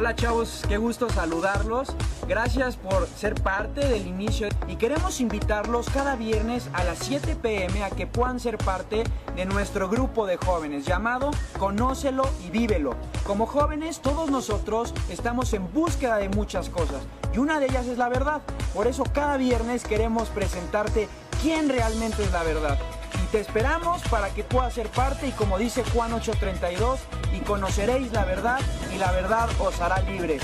Hola chavos, qué gusto saludarlos. Gracias por ser parte del inicio y queremos invitarlos cada viernes a las 7 p.m. a que puedan ser parte de nuestro grupo de jóvenes llamado Conócelo y Vívelo. Como jóvenes, todos nosotros estamos en búsqueda de muchas cosas y una de ellas es la verdad. Por eso cada viernes queremos presentarte quién realmente es la verdad. Y te esperamos para que puedas ser parte y como dice Juan 8:32, y conoceréis la verdad y la verdad os hará libres.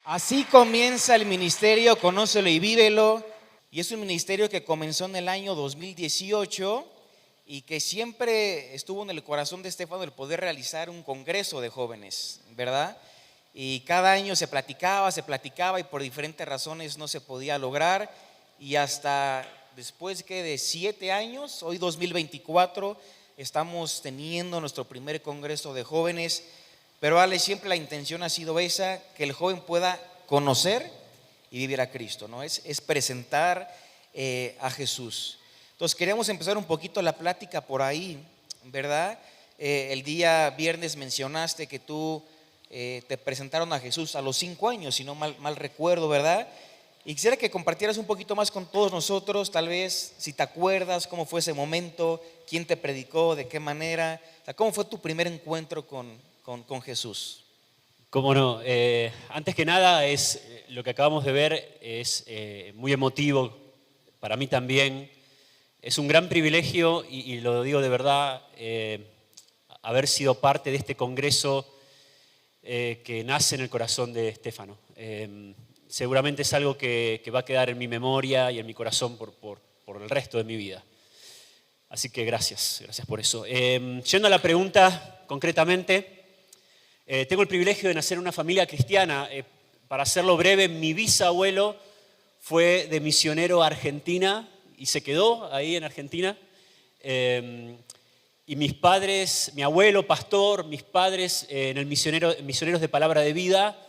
Así comienza el ministerio Conócelo y Vívelo, y es un ministerio que comenzó en el año 2018 y que siempre estuvo en el corazón de Estefano el poder realizar un congreso de jóvenes, ¿verdad? Y cada año se platicaba y por diferentes razones no se podía lograr, y hasta después de 7 años, hoy 2024, estamos teniendo nuestro primer congreso de jóvenes. Pero Ale, siempre la intención ha sido esa, que el joven pueda conocer y vivir a Cristo, ¿no? Es presentar a Jesús. Entonces queremos empezar un poquito la plática por ahí, ¿verdad? El día viernes mencionaste que tú te presentaron a Jesús a los 5 años, si no mal recuerdo, ¿verdad? Y quisiera que compartieras un poquito más con todos nosotros, tal vez si te acuerdas cómo fue ese momento, quién te predicó, de qué manera, o sea, cómo fue tu primer encuentro con Jesús. Cómo no, antes que nada lo que acabamos de ver es muy emotivo para mí también. Es un gran privilegio y lo digo de verdad, haber sido parte de este congreso que nace en el corazón de Estefano. Seguramente es algo que va a quedar en mi memoria y en mi corazón por el resto de mi vida. Así que gracias por eso. Yendo a la pregunta concretamente, tengo el privilegio de nacer en una familia cristiana. Para hacerlo breve, mi bisabuelo fue de misionero a Argentina y se quedó ahí en Argentina. Y mis padres, mi abuelo pastor, mis padres en el misioneros de Palabra de Vida.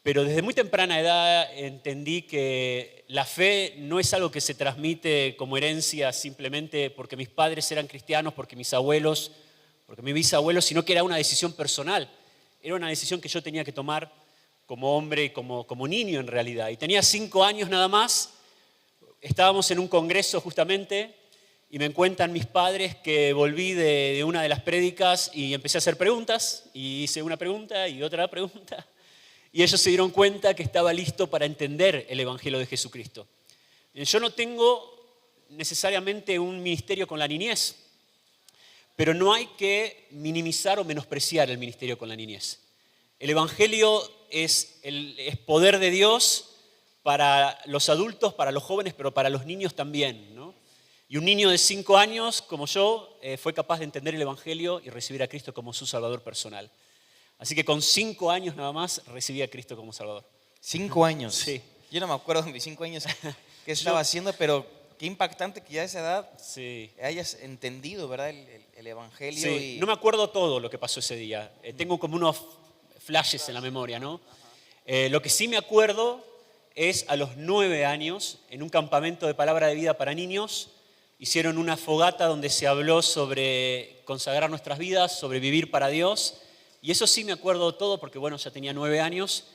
Pero desde muy temprana edad entendí que la fe no es algo que se transmite como herencia simplemente porque mis padres eran cristianos, porque mis abuelos, porque mi bisabuelo, sino que era una decisión personal. Era una decisión que yo tenía que tomar como hombre y como niño en realidad. Y tenía 5 años nada más, estábamos en un congreso justamente y me cuentan mis padres que volví de una de las prédicas y empecé a hacer preguntas y hice una pregunta y otra pregunta. Y ellos se dieron cuenta que estaba listo para entender el Evangelio de Jesucristo. Yo no tengo necesariamente un ministerio con la niñez, pero no hay que minimizar o menospreciar el ministerio con la niñez. El Evangelio es poder de Dios para los adultos, para los jóvenes, pero para los niños también, ¿no? Y un niño de 5 años, como yo, fue capaz de entender el Evangelio y recibir a Cristo como su Salvador personal. Así que con 5 años nada más recibí a Cristo como Salvador. 5 años. Sí. Yo no me acuerdo de mis 5 años qué estaba haciendo, pero qué impactante que ya a esa edad hayas entendido, ¿verdad? El Evangelio. Sí. No me acuerdo todo lo que pasó ese día. Tengo como unos flashes en la memoria, ¿no? Lo que sí me acuerdo es a los 9 años, en un campamento de Palabra de Vida para niños, hicieron una fogata donde se habló sobre consagrar nuestras vidas, sobre vivir para Dios. Y eso sí me acuerdo todo porque, bueno, ya tenía 9 años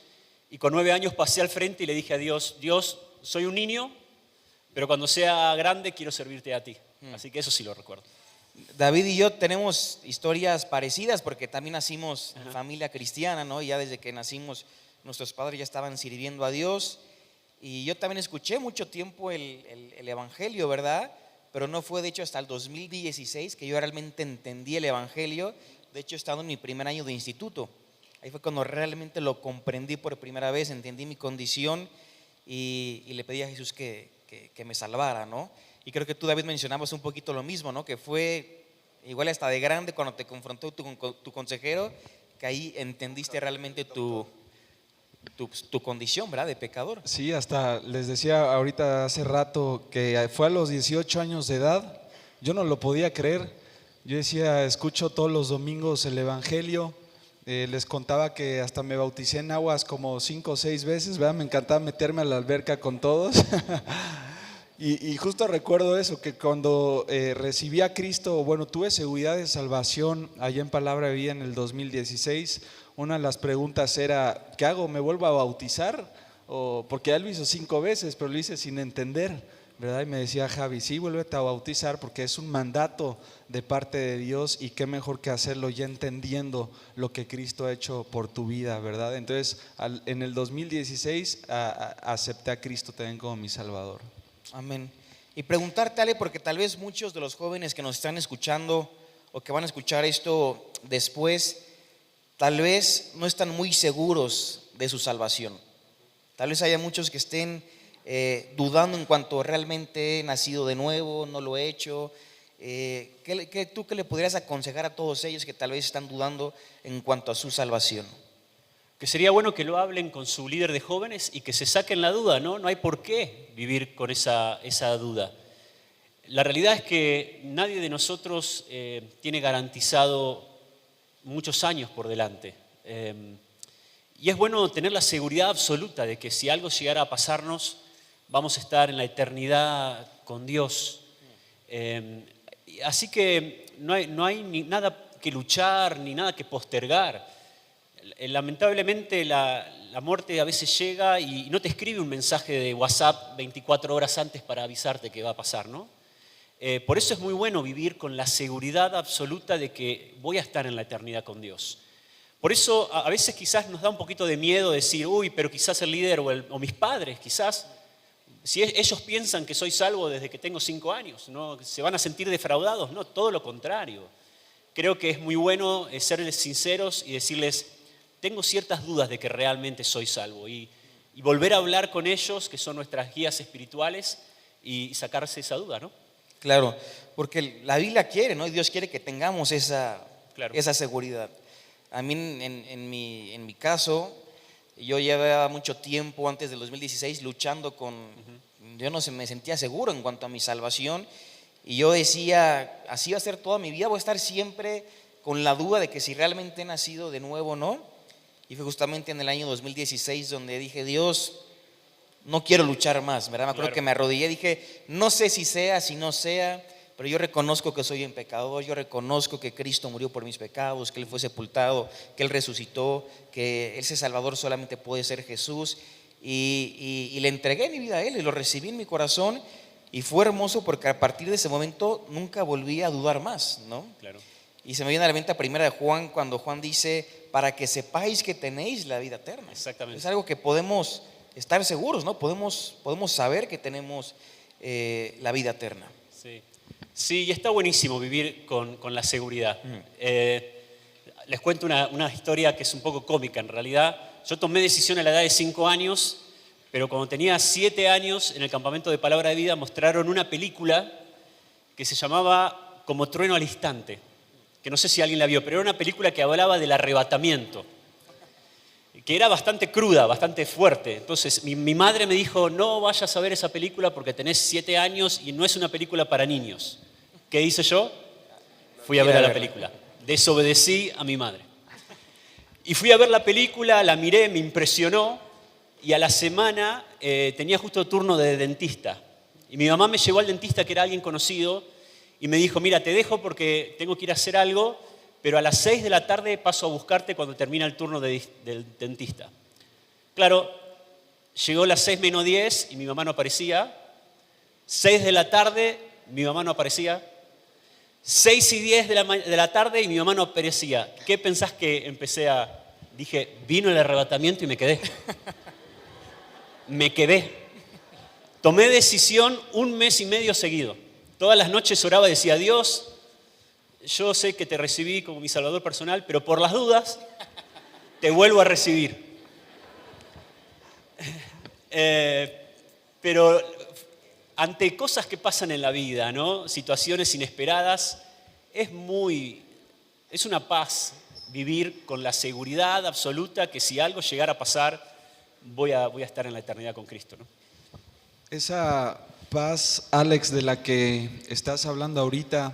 y con 9 años pasé al frente y le dije a Dios, Dios, soy un niño, pero cuando sea grande quiero servirte a ti. Así que eso sí lo recuerdo. David y yo tenemos historias parecidas porque también nacimos en familia cristiana, ¿no? Y ya desde que nacimos nuestros padres ya estaban sirviendo a Dios. Y yo también escuché mucho tiempo el Evangelio, ¿verdad? Pero no fue de hecho hasta el 2016 que yo realmente entendí el Evangelio. De hecho, estando en mi primer año de instituto, ahí fue cuando realmente lo comprendí por primera vez, entendí mi condición y le pedí a Jesús que me salvara, ¿no? Y creo que tú, David, mencionabas un poquito lo mismo, ¿no? Que fue igual hasta de grande cuando te confrontó tu consejero, que ahí entendiste realmente tu condición, ¿verdad? De pecador. Sí, hasta les decía ahorita hace rato que fue a los 18 años de edad, yo no lo podía creer. Yo decía, escucho todos los domingos el Evangelio, les contaba que hasta me bauticé en aguas como 5 o 6 veces, ¿verdad? Me encantaba meterme a la alberca con todos Y justo recuerdo eso, que cuando recibí a Cristo, bueno, tuve seguridad de salvación allá en Palabra de Vida en el 2016. Una de las preguntas era, ¿qué hago? ¿Me vuelvo a bautizar? Porque él lo hizo 5 veces, pero lo hice sin entender, ¿verdad? Y me decía Javi, sí, vuélvete a bautizar porque es un mandato de parte de Dios y qué mejor que hacerlo ya entendiendo lo que Cristo ha hecho por tu vida, ¿verdad? Entonces, en el 2016 acepté a Cristo también como mi Salvador. Amén. Y preguntarte, Ale, porque tal vez muchos de los jóvenes que nos están escuchando o que van a escuchar esto después, tal vez no están muy seguros de su salvación. Tal vez haya muchos que estén dudando en cuanto realmente he nacido de nuevo, no lo he hecho. ¿Tú qué le podrías aconsejar a todos ellos que tal vez están dudando en cuanto a su salvación? Que sería bueno que lo hablen con su líder de jóvenes y que se saquen la duda, ¿no? No hay por qué vivir con esa duda. La realidad es que nadie de nosotros tiene garantizado muchos años por delante. Y es bueno tener la seguridad absoluta de que si algo llegara a pasarnos, vamos a estar en la eternidad con Dios. Así que no hay ni nada que luchar, ni nada que postergar. Lamentablemente la muerte a veces llega y no te escribe un mensaje de WhatsApp 24 horas antes para avisarte que va a pasar, ¿no? Por eso es muy bueno vivir con la seguridad absoluta de que voy a estar en la eternidad con Dios. Por eso a veces quizás nos da un poquito de miedo decir, uy, pero quizás el líder o mis padres, quizás, si ellos piensan que soy salvo desde que tengo 5 años, ¿no? ¿Se van a sentir defraudados? No, todo lo contrario. Creo que es muy bueno serles sinceros y decirles, tengo ciertas dudas de que realmente soy salvo y volver a hablar con ellos, que son nuestras guías espirituales, y sacarse esa duda, ¿no? Claro, porque la Biblia quiere, ¿no? Y Dios quiere que tengamos esa seguridad. A mí en mi caso, yo llevaba mucho tiempo antes del 2016 luchando con, yo no me sentía seguro en cuanto a mi salvación y yo decía, así va a ser toda mi vida, voy a estar siempre con la duda de que si realmente he nacido de nuevo o no. Y fue justamente en el año 2016 donde dije, Dios, no quiero luchar más, ¿verdad? Me acuerdo que me arrodillé y dije, no sé si sea, si no sea, pero yo reconozco que soy un pecador, yo reconozco que Cristo murió por mis pecados, que Él fue sepultado, que Él resucitó, que ese Salvador solamente puede ser Jesús. Y le entregué mi vida a Él y lo recibí en mi corazón y fue hermoso porque a partir de ese momento nunca volví a dudar más, ¿no? Claro. Y se me viene a la mente primera de Juan, cuando Juan dice, para que sepáis que tenéis la vida eterna. Exactamente. Es algo que podemos estar seguros, ¿no? Podemos saber que tenemos la vida eterna. Sí. Sí, y está buenísimo vivir con la seguridad. Les cuento una historia que es un poco cómica en realidad. Yo tomé decisión a la edad de 5 años, pero cuando tenía 7 años, en el campamento de Palabra de Vida, mostraron una película que se llamaba Como trueno al instante, que no sé si alguien la vio, pero era una película que hablaba del arrebatamiento, que era bastante cruda, bastante fuerte. Entonces mi madre me dijo, no vayas a ver esa película porque tenés 7 años y no es una película para niños. ¿Qué hice yo? Fui a ver la película. Desobedecí a mi madre. Y fui a ver la película, la miré, me impresionó y a la semana tenía justo turno de dentista. Y mi mamá me llevó al dentista, que era alguien conocido, y me dijo, mira, te dejo porque tengo que ir a hacer algo, pero a las 6 de la tarde paso a buscarte cuando termina el turno del dentista. Claro, llegó las 6 menos 10 y mi mamá no aparecía. 6 de la tarde, mi mamá no aparecía. 6 y 10 de la tarde y mi mamá no aparecía. ¿Qué pensás que empecé a...? Dije, vino el arrebatamiento y me quedé. Me quedé. Tomé decisión 1 mes y medio seguido. Todas las noches oraba y decía, Dios, yo sé que te recibí como mi salvador personal, pero por las dudas te vuelvo a recibir. Pero ante cosas que pasan en la vida, ¿no? Situaciones inesperadas, es una paz vivir con la seguridad absoluta que si algo llegara a pasar, voy a estar en la eternidad con Cristo, ¿no? Esa paz, Alex, de la que estás hablando ahorita,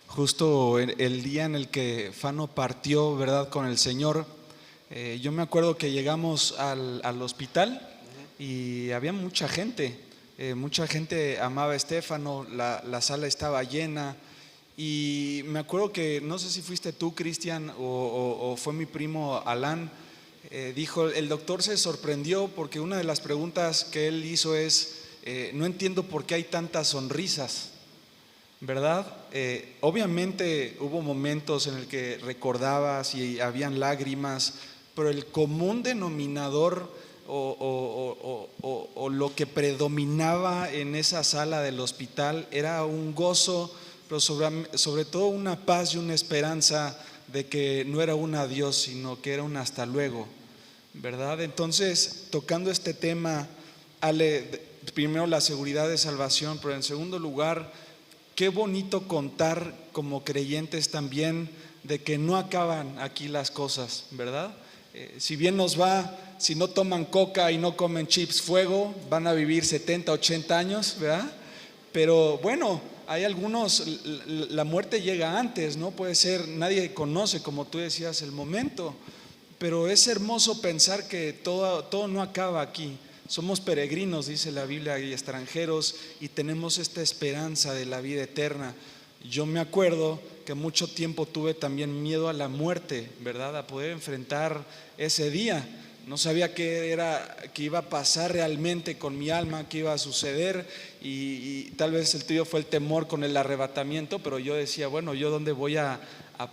justo el día en el que Fano partió, ¿verdad?, con el Señor, yo me acuerdo que llegamos al hospital y había mucha gente, Mucha gente amaba a Estéfano, la sala estaba llena. Y me acuerdo que, no sé si fuiste tú, Cristian, o fue mi primo Alan, dijo, el doctor se sorprendió porque una de las preguntas que él hizo es, no entiendo por qué hay tantas sonrisas, ¿verdad? Obviamente hubo momentos en el que recordabas y habían lágrimas, pero el común denominador o lo que predominaba en esa sala del hospital era un gozo, pero sobre todo una paz y una esperanza de que no era un adiós, sino que era un hasta luego, ¿verdad? Entonces, tocando este tema, Ale, primero la seguridad de salvación, pero en segundo lugar, qué bonito contar como creyentes también de que no acaban aquí las cosas, ¿verdad? Si bien nos va, si no toman coca y no comen chips fuego, van a vivir 70, 80 años, ¿verdad? Pero bueno, hay algunos, la muerte llega antes, ¿no? Puede ser, nadie conoce, como tú decías, el momento, pero es hermoso pensar que todo no acaba aquí. Somos peregrinos, dice la Biblia, y extranjeros, y tenemos esta esperanza de la vida eterna. Yo me acuerdo que mucho tiempo tuve también miedo a la muerte, ¿verdad? A poder enfrentar ese día. No sabía qué iba a pasar realmente con mi alma, qué iba a suceder, y tal vez el tuyo fue el temor con el arrebatamiento, pero yo decía, bueno, ¿yo dónde voy a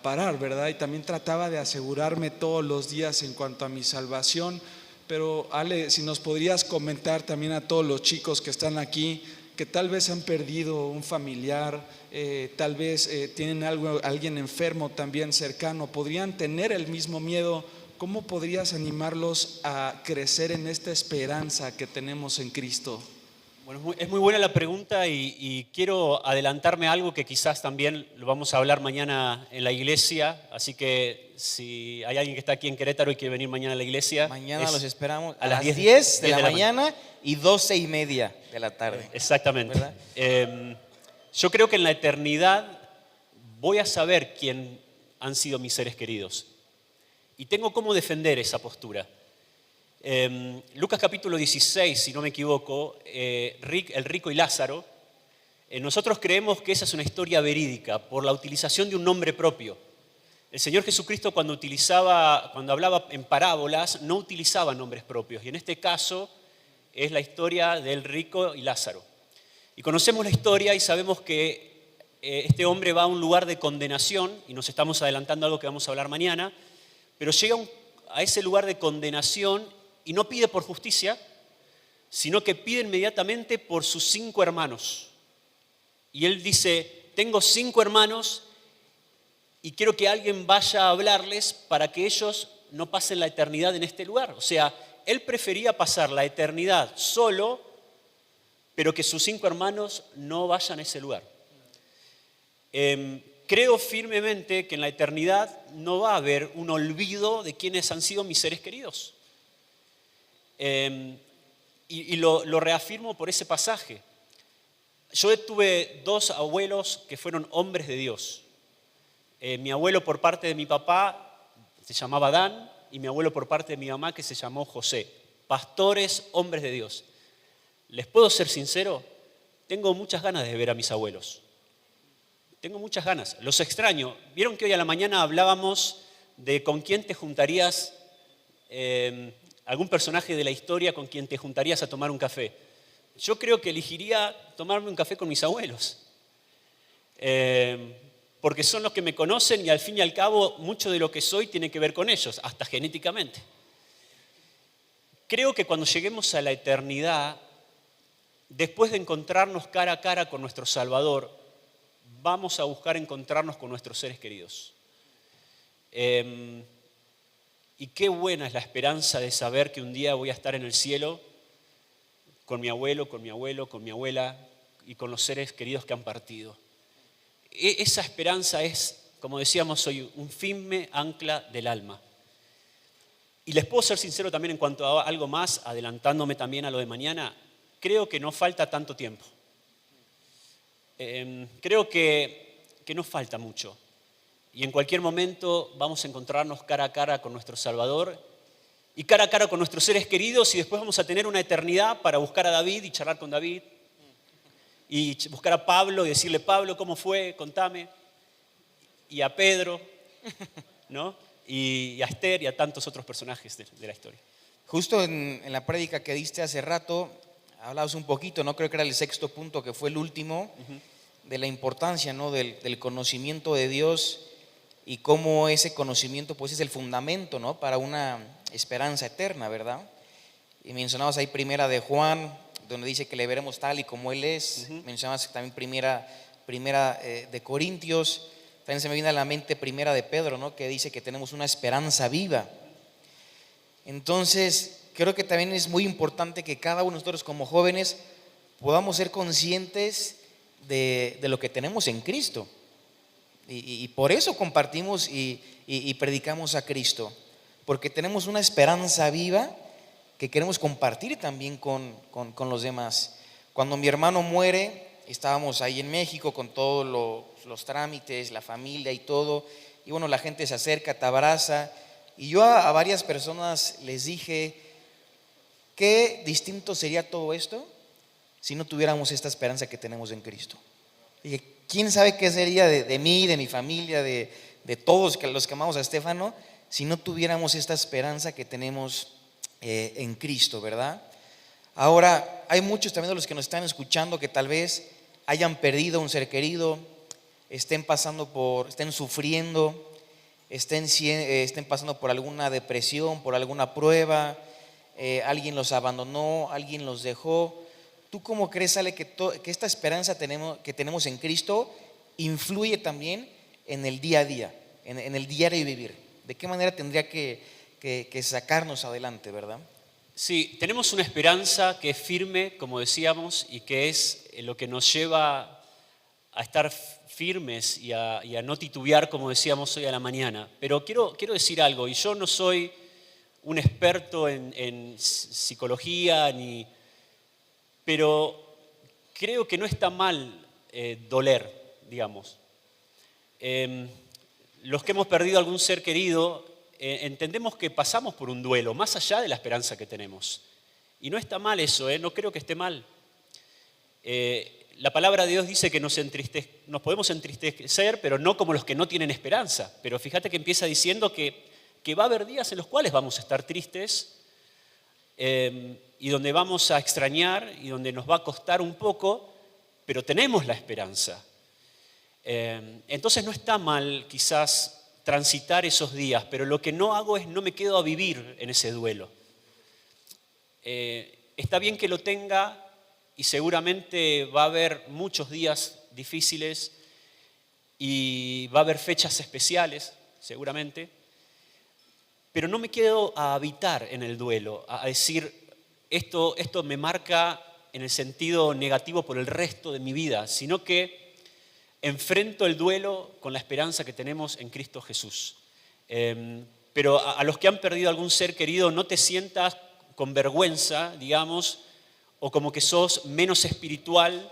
parar, verdad? Y también trataba de asegurarme todos los días en cuanto a mi salvación. Pero Ale, si nos podrías comentar también a todos los chicos que están aquí, que tal vez han perdido un familiar, tal vez tienen alguien enfermo también cercano, podrían tener el mismo miedo. ¿Cómo podrías animarlos a crecer en esta esperanza que tenemos en Cristo? Bueno, es muy buena la pregunta y quiero adelantarme a algo que quizás también lo vamos a hablar mañana en la iglesia, así que si hay alguien que está aquí en Querétaro y quiere venir mañana a la iglesia. Mañana los esperamos a las las 10 de la 10 de la mañana y 12:30 de la tarde. Exactamente. ¿Verdad? Yo creo que en la eternidad voy a saber quién han sido mis seres queridos y tengo cómo defender esa postura. Lucas capítulo 16, si no me equivoco, el rico y Lázaro, nosotros creemos que esa es una historia verídica por la utilización de un nombre propio. El Señor Jesucristo cuando hablaba en parábolas no utilizaba nombres propios, y en este caso es la historia del rico y Lázaro. Y conocemos la historia y sabemos que este hombre va a un lugar de condenación, y nos estamos adelantando a algo que vamos a hablar mañana, pero llega a ese lugar de condenación y no pide por justicia, sino que pide inmediatamente por sus 5 hermanos. Y él dice, tengo 5 hermanos y quiero que alguien vaya a hablarles para que ellos no pasen la eternidad en este lugar. O sea, él prefería pasar la eternidad solo, pero que sus 5 hermanos no vayan a ese lugar. Creo firmemente que en la eternidad no va a haber un olvido de quienes han sido mis seres queridos. Y lo reafirmo por ese pasaje. Yo tuve 2 abuelos que fueron hombres de Dios. Mi abuelo por parte de mi papá se llamaba Dan y mi abuelo por parte de mi mamá que se llamó José. Pastores, hombres de Dios. ¿Les puedo ser sincero? Tengo muchas ganas de ver a mis abuelos. Tengo muchas ganas. Los extraño. ¿Vieron que hoy a la mañana hablábamos de con quién te juntarías, algún personaje de la historia con quien te juntarías a tomar un café? Yo creo que elegiría tomarme un café con mis abuelos. Porque son los que me conocen y al fin y al cabo mucho de lo que soy tiene que ver con ellos, hasta genéticamente. Creo que cuando lleguemos a la eternidad, después de encontrarnos cara a cara con nuestro Salvador, vamos a buscar encontrarnos con nuestros seres queridos. Y qué buena es la esperanza de saber que un día voy a estar en el cielo con mi abuelo, con mi abuela y con los seres queridos que han partido. Esa esperanza es, como decíamos hoy, un firme ancla del alma. Y les puedo ser sincero también en cuanto a algo más, adelantándome también a lo de mañana, creo que no falta tanto tiempo. Creo que no falta mucho. Y en cualquier momento vamos a encontrarnos cara a cara con nuestro Salvador y cara a cara con nuestros seres queridos y después vamos a tener una eternidad para buscar a David y charlar con David, y buscar a Pablo y decirle, Pablo, ¿cómo fue? Contame. Y a Pedro, ¿no? Y a Esther y a tantos otros personajes de la historia. Justo en la prédica que diste hace rato, hablabas un poquito, ¿no? Creo que era el sexto punto, que fue el último, de la importancia, ¿no? del conocimiento de Dios y cómo ese conocimiento pues es el fundamento, ¿no? Para una esperanza eterna, ¿verdad? Y mencionabas ahí primera de Juan, donde dice que le veremos tal y como Él es. Mencionabas también primera de Corintios. También se me viene a la mente primera de Pedro, ¿no? Que dice que tenemos una esperanza viva. Entonces, creo que también es muy importante que cada uno de nosotros como jóvenes podamos ser conscientes de lo que tenemos en Cristo. Y por eso compartimos y predicamos a Cristo. Porque tenemos una esperanza viva que queremos compartir también con los demás. Cuando mi hermano muere, estábamos ahí en México con todos los trámites, la familia y todo. Y bueno, la gente se acerca, te abraza. Y yo a varias personas les dije, qué distinto sería todo esto si no tuviéramos esta esperanza que tenemos en Cristo. Dije, ¿quién sabe qué sería de mí, de mi familia, de todos los que amamos a Estefano, si no tuviéramos esta esperanza que tenemos en Cristo, ¿verdad? Ahora, hay muchos también de los que nos están escuchando que tal vez hayan perdido un ser querido, estén sufriendo, estén pasando por alguna depresión, por alguna prueba, alguien los abandonó, alguien los dejó. ¿Tú cómo crees, Ale, que esta esperanza que tenemos en Cristo influye también en el día a día, en el diario vivir? ¿De qué manera tendría que sacarnos adelante, verdad? Sí, tenemos una esperanza que es firme, como decíamos, y que es lo que nos lleva a estar firmes y a no titubear, como decíamos hoy a la mañana. Pero quiero decir algo, y yo no soy un experto en psicología, pero creo que no está mal doler, digamos. Los que hemos perdido algún ser querido, entendemos que pasamos por un duelo, más allá de la esperanza que tenemos. Y no está mal eso, no creo que esté mal. La palabra de Dios dice que nos podemos entristecer, pero no como los que no tienen esperanza. Pero fíjate que empieza diciendo que va a haber días en los cuales vamos a estar tristes y donde vamos a extrañar y donde nos va a costar un poco, pero tenemos la esperanza. Entonces no está mal quizás transitar esos días, pero lo que no hago es no me quedo a vivir en ese duelo. Está bien que lo tenga y seguramente va a haber muchos días difíciles y va a haber fechas especiales, seguramente, pero no me quedo a habitar en el duelo, a decir esto me marca en el sentido negativo por el resto de mi vida, sino que enfrento el duelo con la esperanza que tenemos en Cristo Jesús. Pero a los que han perdido algún ser querido, no te sientas con vergüenza, digamos, o como que sos menos espiritual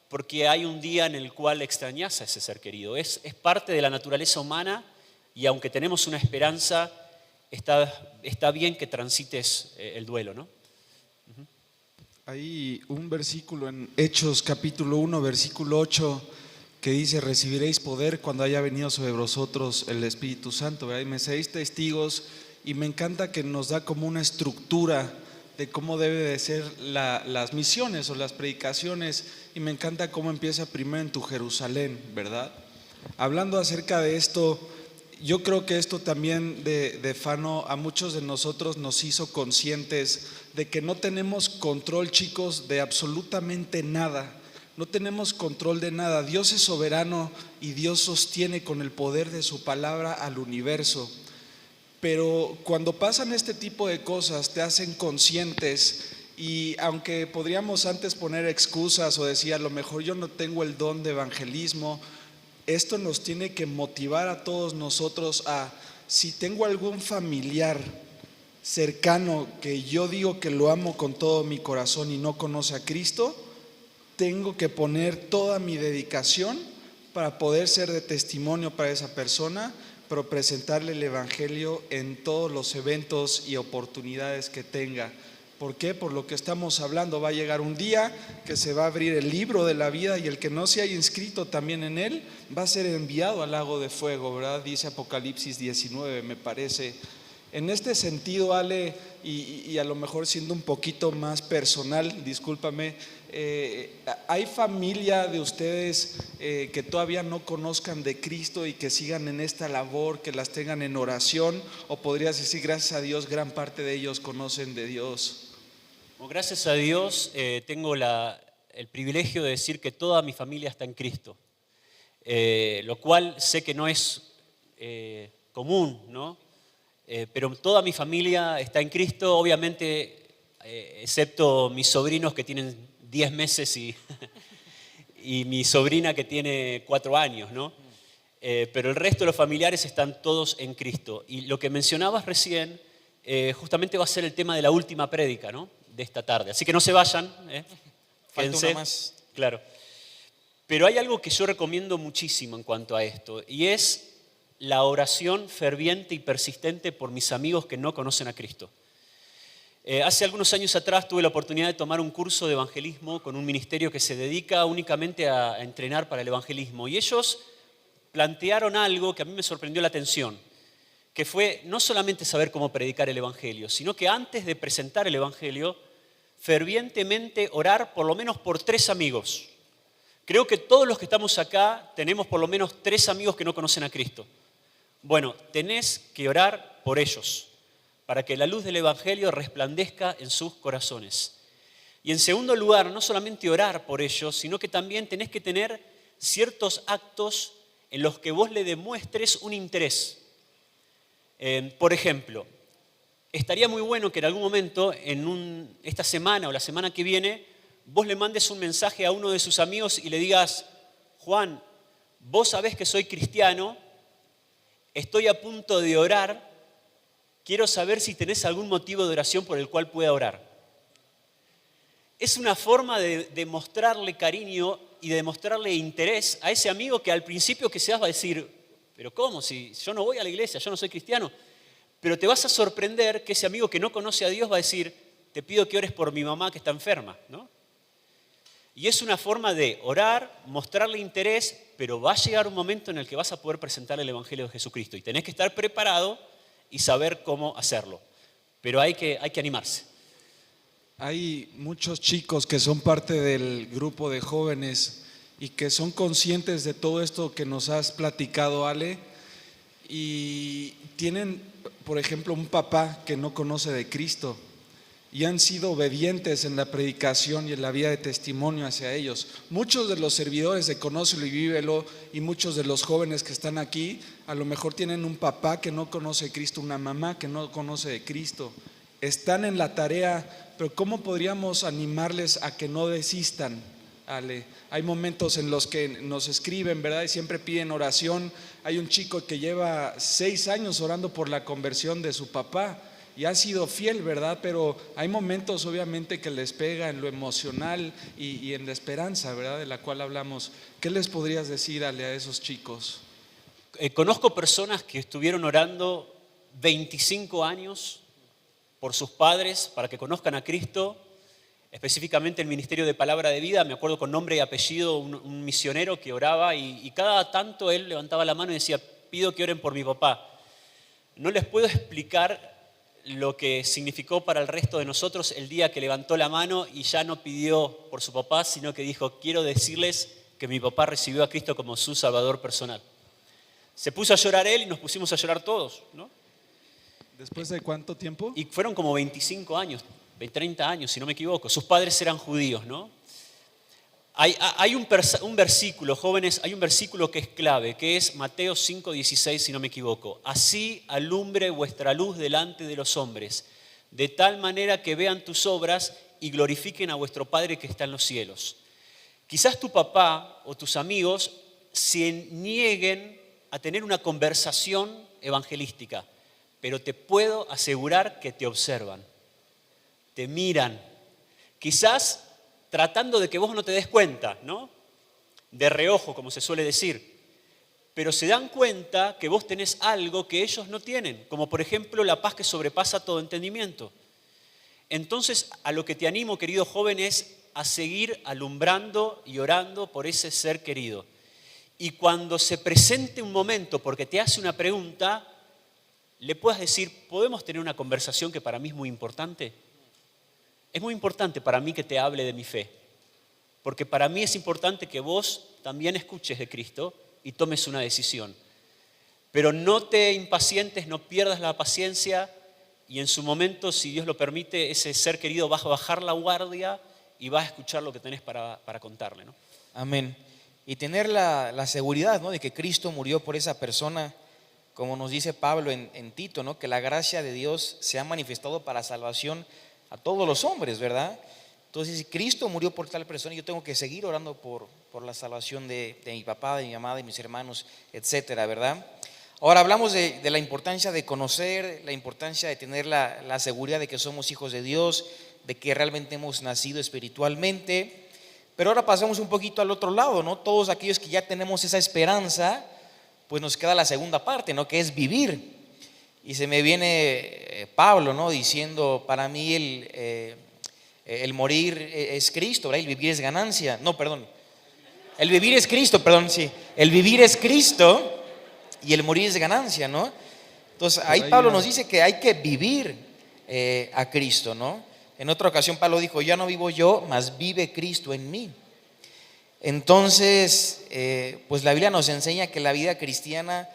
porque hay un día en el cual extrañas a ese ser querido. Es parte de la naturaleza humana y aunque tenemos una esperanza, está bien que transites el duelo, ¿no? Hay un versículo en Hechos capítulo 1, versículo 8, que dice, recibiréis poder cuando haya venido sobre vosotros el Espíritu Santo, ¿verdad? Y me seréis testigos, y me encanta que nos da como una estructura de cómo debe de ser las misiones o las predicaciones, y me encanta cómo empieza primero en tu Jerusalén, ¿verdad? Hablando acerca de esto, yo creo que esto también de Fano a muchos de nosotros nos hizo conscientes de que no tenemos control, chicos, de absolutamente nada. No tenemos control de nada. Dios es soberano y Dios sostiene con el poder de su palabra al universo. Pero cuando pasan este tipo de cosas te hacen conscientes, y aunque podríamos antes poner excusas o decir a lo mejor yo no tengo el don de evangelismo, esto nos tiene que motivar a todos nosotros a, si tengo algún familiar cercano que yo digo que lo amo con todo mi corazón y no conoce a Cristo, tengo que poner toda mi dedicación para poder ser de testimonio para esa persona, pero presentarle el evangelio en todos los eventos y oportunidades que tenga. ¿Por qué? Por lo que estamos hablando, va a llegar un día que se va a abrir el libro de la vida y el que no se haya inscrito también en él va a ser enviado al lago de fuego, ¿verdad? Dice Apocalipsis 19, me parece. En este sentido, Ale, y a lo mejor siendo un poquito más personal, discúlpame, ¿hay familia de ustedes que todavía no conozcan de Cristo y que sigan en esta labor, que las tengan en oración? ¿O podrías decir, gracias a Dios, gran parte de ellos conocen de Dios? Bueno, gracias a Dios tengo el privilegio de decir que toda mi familia está en Cristo, lo cual sé que no es común, ¿no? Pero toda mi familia está en Cristo, obviamente, excepto mis sobrinos que tienen 10 meses y mi sobrina que tiene 4 años, ¿no? Pero el resto de los familiares están todos en Cristo. Y lo que mencionabas recién, justamente va a ser el tema de la última prédica, ¿no? De esta tarde. Así que no se vayan, Falta quédense. una más. Claro. Pero hay algo que yo recomiendo muchísimo en cuanto a esto, y es la oración ferviente y persistente por mis amigos que no conocen a Cristo. Hace algunos años atrás tuve la oportunidad de tomar un curso de evangelismo con un ministerio que se dedica únicamente a entrenar para el evangelismo. Y ellos plantearon algo que a mí me sorprendió la atención, que fue no solamente saber cómo predicar el evangelio, sino que antes de presentar el evangelio, fervientemente orar por lo menos por 3 amigos. Creo que todos los que estamos acá tenemos por lo menos 3 amigos que no conocen a Cristo. Bueno, tenés que orar por ellos, para que la luz del evangelio resplandezca en sus corazones. Y en segundo lugar, no solamente orar por ellos, sino que también tenés que tener ciertos actos en los que vos le demuestres un interés. Por ejemplo, estaría muy bueno que en algún momento, esta semana o la semana que viene, vos le mandes un mensaje a uno de sus amigos y le digas: Juan, vos sabés que soy cristiano, estoy a punto de orar, quiero saber si tenés algún motivo de oración por el cual pueda orar. Es una forma de mostrarle cariño y de mostrarle interés a ese amigo que al principio que seas va a decir: pero ¿cómo? Si yo no voy a la iglesia, yo no soy cristiano. Pero te vas a sorprender que ese amigo que no conoce a Dios va a decir: te pido que ores por mi mamá que está enferma, ¿no? Y es una forma de orar, mostrarle interés, pero va a llegar un momento en el que vas a poder presentar el Evangelio de Jesucristo. Y tenés que estar preparado y saber cómo hacerlo. Pero hay que animarse. Hay muchos chicos que son parte del grupo de jóvenes y que son conscientes de todo esto que nos has platicado, Ale, y tienen, por ejemplo, un papá que no conoce de Cristo y han sido obedientes en la predicación y en la vida de testimonio hacia ellos. Muchos de los servidores de Conócelo y Vívelo y muchos de los jóvenes que están aquí a lo mejor tienen un papá que no conoce de Cristo, una mamá que no conoce de Cristo. Están en la tarea, pero ¿cómo podríamos animarles a que no desistan, Ale? Hay momentos en los que nos escriben, ¿verdad? Y siempre piden oración. Hay un chico que lleva 6 años orando por la conversión de su papá y ha sido fiel, ¿verdad? Pero hay momentos obviamente que les pega en lo emocional y en la esperanza, ¿verdad? De la cual hablamos. ¿Qué les podrías decir, Ale, a esos chicos? Conozco personas que estuvieron orando 25 años por sus padres para que conozcan a Cristo, específicamente el Ministerio de Palabra de Vida. Me acuerdo con nombre y apellido un misionero que oraba y cada tanto él levantaba la mano y decía: pido que oren por mi papá. No les puedo explicar lo que significó para el resto de nosotros el día que levantó la mano y ya no pidió por su papá, sino que dijo: quiero decirles que mi papá recibió a Cristo como su Salvador personal. Se puso a llorar él y nos pusimos a llorar todos, ¿no? ¿Después de cuánto tiempo? Y fueron como 25 años, 30 años, si no me equivoco. Sus padres eran judíos, ¿no? Hay un versículo, jóvenes, hay un versículo que es clave, que es Mateo 5:16, si no me equivoco. Así alumbre vuestra luz delante de los hombres, de tal manera que vean tus obras y glorifiquen a vuestro Padre que está en los cielos. Quizás tu papá o tus amigos se nieguen a tener una conversación evangelística, pero te puedo asegurar que te observan, te miran, quizás tratando de que vos no te des cuenta, ¿no? De reojo, como se suele decir. Pero se dan cuenta que vos tenés algo que ellos no tienen, como por ejemplo la paz que sobrepasa todo entendimiento. Entonces, a lo que te animo, querido joven, es a seguir alumbrando y orando por ese ser querido. Y cuando se presente un momento, porque te hace una pregunta, le puedas decir, ¿podemos tener una conversación que para mí es muy importante? Es muy importante para mí que te hable de mi fe, porque para mí es importante que vos también escuches de Cristo y tomes una decisión. Pero no te impacientes, no pierdas la paciencia y en su momento, si Dios lo permite, ese ser querido va a bajar la guardia y va a escuchar lo que tenés para contarle, ¿no? Amén. Y tener la seguridad, ¿no?, de que Cristo murió por esa persona, como nos dice Pablo en Tito, ¿no?, que la gracia de Dios se ha manifestado para salvación a todos los hombres, ¿verdad? Entonces, si Cristo murió por tal persona, yo tengo que seguir orando por la salvación de mi papá, de mi mamá, de mis hermanos, etcétera, ¿verdad? Ahora hablamos de la importancia de conocer, la importancia de tener la seguridad de que somos hijos de Dios, de que realmente hemos nacido espiritualmente. Pero ahora pasamos un poquito al otro lado, ¿no? Todos aquellos que ya tenemos esa esperanza, pues nos queda la segunda parte, ¿no?, que es vivir. Y se me viene Pablo, ¿no?, diciendo, para mí el morir es Cristo, ¿verdad? El vivir es ganancia. No, perdón. El vivir es Cristo, perdón, sí. El vivir es Cristo y el morir es ganancia, ¿no? Entonces ahí Pablo nos dice que hay que vivir a Cristo, ¿no? En otra ocasión Pablo dijo, ya no vivo yo, mas vive Cristo en mí. Entonces, pues la Biblia nos enseña que la vida cristiana,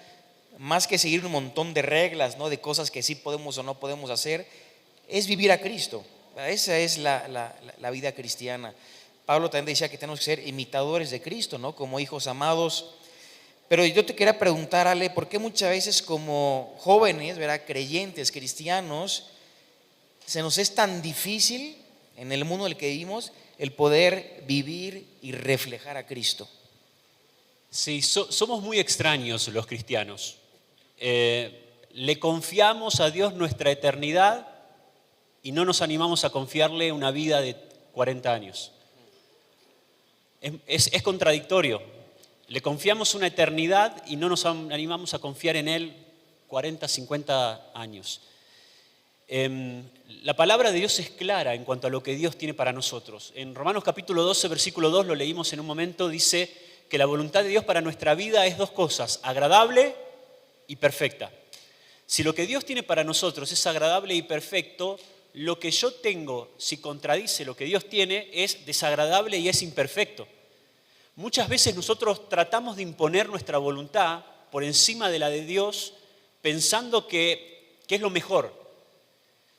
más que seguir un montón de reglas, ¿no?, de cosas que sí podemos o no podemos hacer, es vivir a Cristo. Esa es la vida cristiana. Pablo también decía que tenemos que ser imitadores de Cristo, ¿no?, como hijos amados. Pero yo te quería preguntar, Ale, ¿por qué muchas veces como jóvenes, ¿verdad?, creyentes, cristianos, se nos es tan difícil en el mundo en el que vivimos el poder vivir y reflejar a Cristo? Sí, somos muy extraños los cristianos. Le confiamos a Dios nuestra eternidad y no nos animamos a confiarle una vida de 40 años. Es contradictorio. Le confiamos una eternidad y no nos animamos a confiar en Él 40, 50 años. La palabra de Dios es clara en cuanto a lo que Dios tiene para nosotros. En Romanos capítulo 12, versículo 2, lo leímos en un momento, dice que la voluntad de Dios para nuestra vida es dos cosas, agradable y perfecta. Si lo que Dios tiene para nosotros es agradable y perfecto, lo que yo tengo, si contradice lo que Dios tiene, es desagradable y es imperfecto. Muchas veces nosotros tratamos de imponer nuestra voluntad por encima de la de Dios, pensando que es lo mejor.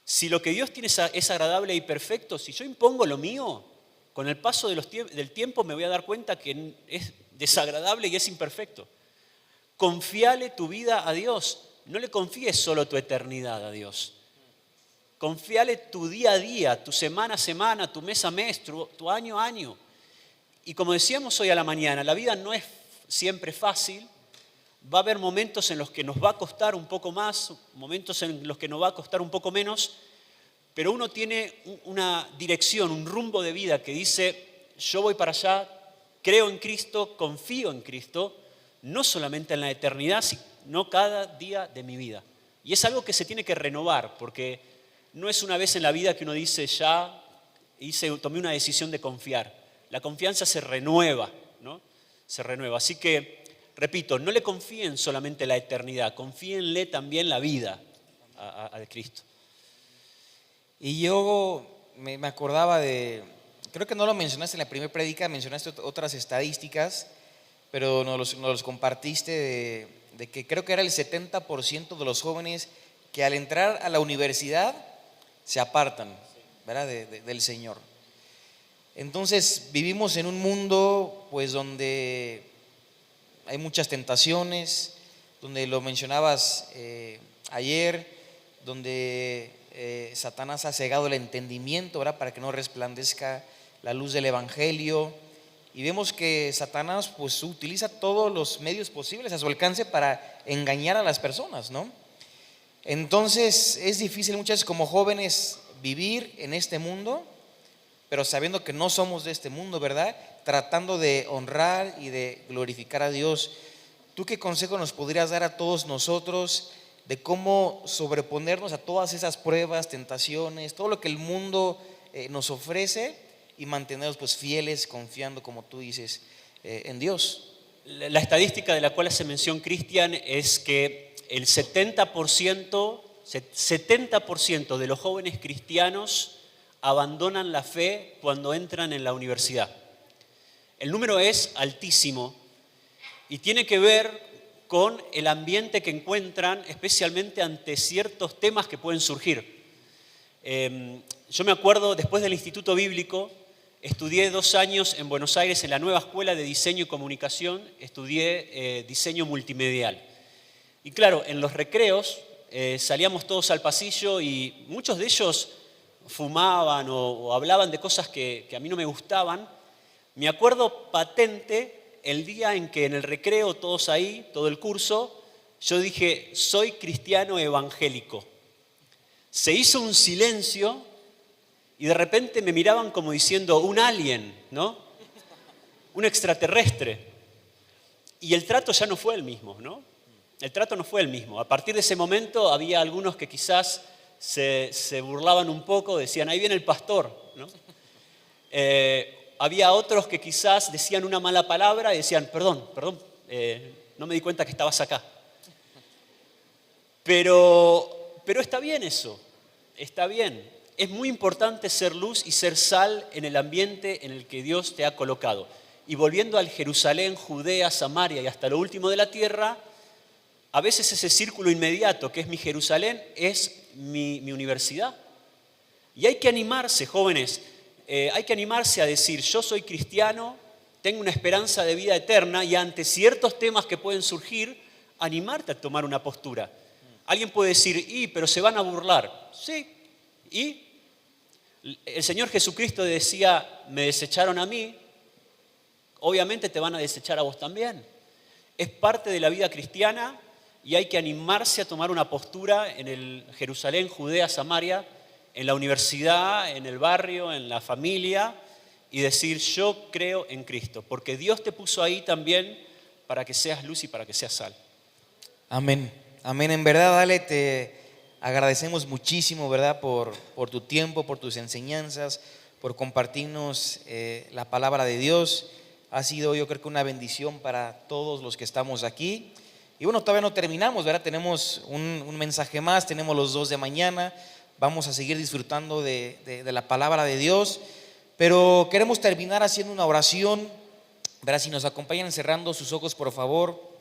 Si lo que Dios tiene es agradable y perfecto, si yo impongo lo mío, con el paso del tiempo me voy a dar cuenta que es desagradable y es imperfecto. Confíale tu vida a Dios. No le confíes solo tu eternidad a Dios. Confíale tu día a día, tu semana a semana, tu mes a mes, tu año a año. Y como decíamos hoy a la mañana, la vida no es siempre fácil. Va a haber momentos en los que nos va a costar un poco más, momentos en los que nos va a costar un poco menos, pero uno tiene una dirección, un rumbo de vida que dice, yo voy para allá, creo en Cristo, confío en Cristo, no solamente en la eternidad, sino cada día de mi vida. Y es algo que se tiene que renovar, porque no es una vez en la vida que uno dice, ya tomé una decisión de confiar. La confianza se renueva, ¿no? Se renueva. Así que, repito, no le confíen solamente la eternidad, confíenle también la vida a Cristo. Y yo me acordaba creo que no lo mencionaste en la primera prédica, mencionaste otras estadísticas, pero nos los compartiste de que creo que era el 70% de los jóvenes que al entrar a la universidad se apartan, ¿verdad?, del Señor. Entonces vivimos en un mundo pues donde hay muchas tentaciones, donde lo mencionabas ayer, donde Satanás ha cegado el entendimiento, ¿verdad?, para que no resplandezca la luz del Evangelio. Y vemos que Satanás pues utiliza todos los medios posibles a su alcance para engañar a las personas, ¿no? Entonces es difícil muchas veces como jóvenes vivir en este mundo, pero sabiendo que no somos de este mundo, ¿verdad?, tratando de honrar y de glorificar a Dios. ¿Tú qué consejo nos podrías dar a todos nosotros de cómo sobreponernos a todas esas pruebas, tentaciones, todo lo que el mundo nos ofrece y mantenernos pues fieles, confiando, como tú dices, en Dios. La estadística de la cual hace mención Cristian es que el 70% de los jóvenes cristianos abandonan la fe cuando entran en la universidad. El número es altísimo y tiene que ver con el ambiente que encuentran, especialmente ante ciertos temas que pueden surgir. Yo me acuerdo, después del Instituto Bíblico, estudié 2 años en Buenos Aires en la nueva Escuela de Diseño y Comunicación, estudié diseño multimedial. Y claro, en los recreos salíamos todos al pasillo y muchos de ellos fumaban o hablaban de cosas que a mí no me gustaban. Me acuerdo patente el día en que en el recreo, todos ahí, todo el curso, yo dije, soy cristiano evangélico. Se hizo un silencio y de repente me miraban como diciendo, un alien, ¿no? Un extraterrestre. Y el trato ya no fue el mismo, ¿no? El trato no fue el mismo. A partir de ese momento había algunos que quizás se burlaban un poco, decían, ahí viene el pastor, ¿no? Había otros que quizás decían una mala palabra y decían, perdón, no me di cuenta que estabas acá. Pero está bien eso, está bien. Es muy importante ser luz y ser sal en el ambiente en el que Dios te ha colocado. Y volviendo al Jerusalén, Judea, Samaria y hasta lo último de la tierra, a veces ese círculo inmediato que es mi Jerusalén es mi universidad. Y hay que animarse, jóvenes. Hay que animarse a decir, yo soy cristiano, tengo una esperanza de vida eterna y ante ciertos temas que pueden surgir, animarte a tomar una postura. Alguien puede decir, pero se van a burlar. Sí, ¿y? El Señor Jesucristo decía, me desecharon a mí, obviamente te van a desechar a vos también. Es parte de la vida cristiana y hay que animarse a tomar una postura en el Jerusalén, Judea, Samaria, en la universidad, en el barrio, en la familia, y decir, yo creo en Cristo, porque Dios te puso ahí también para que seas luz y para que seas sal. Amén, amén. En verdad, Ale, te agradecemos muchísimo, ¿verdad? Por tu tiempo, por tus enseñanzas, por compartirnos la palabra de Dios. Ha sido, yo creo que una bendición para todos los que estamos aquí. Y bueno, todavía no terminamos, ¿verdad? Tenemos un mensaje más, tenemos los 2 de mañana. Vamos a seguir disfrutando de la palabra de Dios, pero queremos terminar haciendo una oración, ¿verdad? Si nos acompañan cerrando sus ojos, por favor.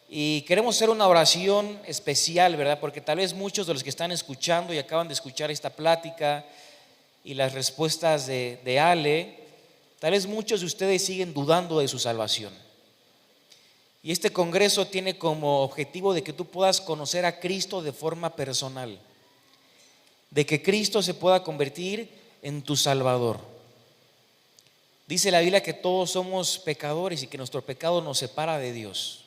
Y queremos hacer una oración especial, ¿verdad? Porque tal vez muchos de los que están escuchando y acaban de escuchar esta plática y las respuestas de Ale, tal vez muchos de ustedes siguen dudando de su salvación. Y este congreso tiene como objetivo de que tú puedas conocer a Cristo de forma personal, de que Cristo se pueda convertir en tu Salvador. Dice la Biblia que todos somos pecadores y que nuestro pecado nos separa de Dios.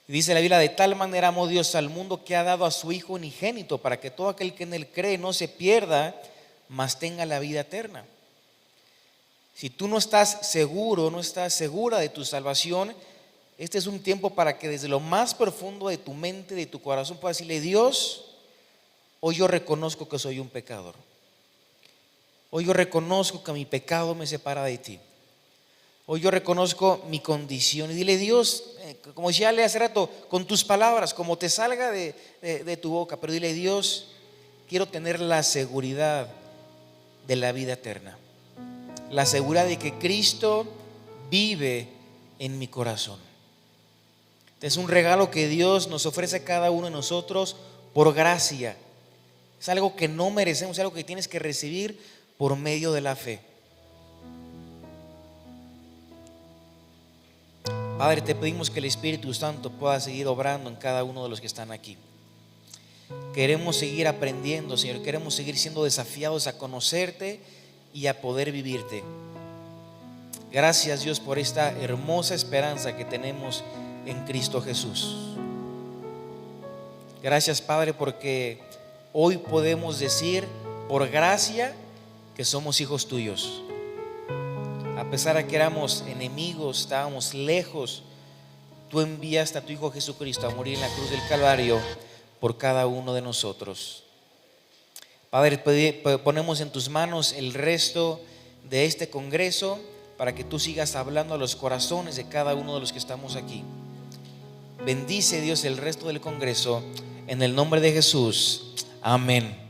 Dice la Biblia, de tal manera amó Dios al mundo que ha dado a su Hijo unigénito para que todo aquel que en él cree no se pierda, mas tenga la vida eterna. Si tú no estás seguro, no estás segura de tu salvación, este es un tiempo para que desde lo más profundo de tu mente, de tu corazón, puedas decirle, Dios, hoy yo reconozco que soy un pecador. Hoy yo reconozco que mi pecado me separa de ti. Hoy yo reconozco mi condición. Y dile, Dios, como decía Ale hace rato, con tus palabras, como te salga de tu boca. Pero dile, Dios, quiero tener la seguridad de la vida eterna. La seguridad de que Cristo vive en mi corazón. Es un regalo que Dios nos ofrece a cada uno de nosotros por gracia. Es algo que no merecemos, es algo que tienes que recibir por medio de la fe. Padre, te pedimos que el Espíritu Santo pueda seguir obrando en cada uno de los que están aquí. Queremos seguir aprendiendo, Señor. Queremos seguir siendo desafiados a conocerte y a poder vivirte. Gracias, Dios, por esta hermosa esperanza que tenemos en Cristo Jesús. Gracias, Padre, porque hoy podemos decir por gracia que somos hijos tuyos. A pesar de que éramos enemigos, estábamos lejos, tú enviaste a tu Hijo Jesucristo a morir en la cruz del Calvario por cada uno de nosotros. Padre, ponemos en tus manos el resto de este congreso para que tú sigas hablando a los corazones de cada uno de los que estamos aquí. Bendice, Dios, el resto del congreso en el nombre de Jesús. Amén.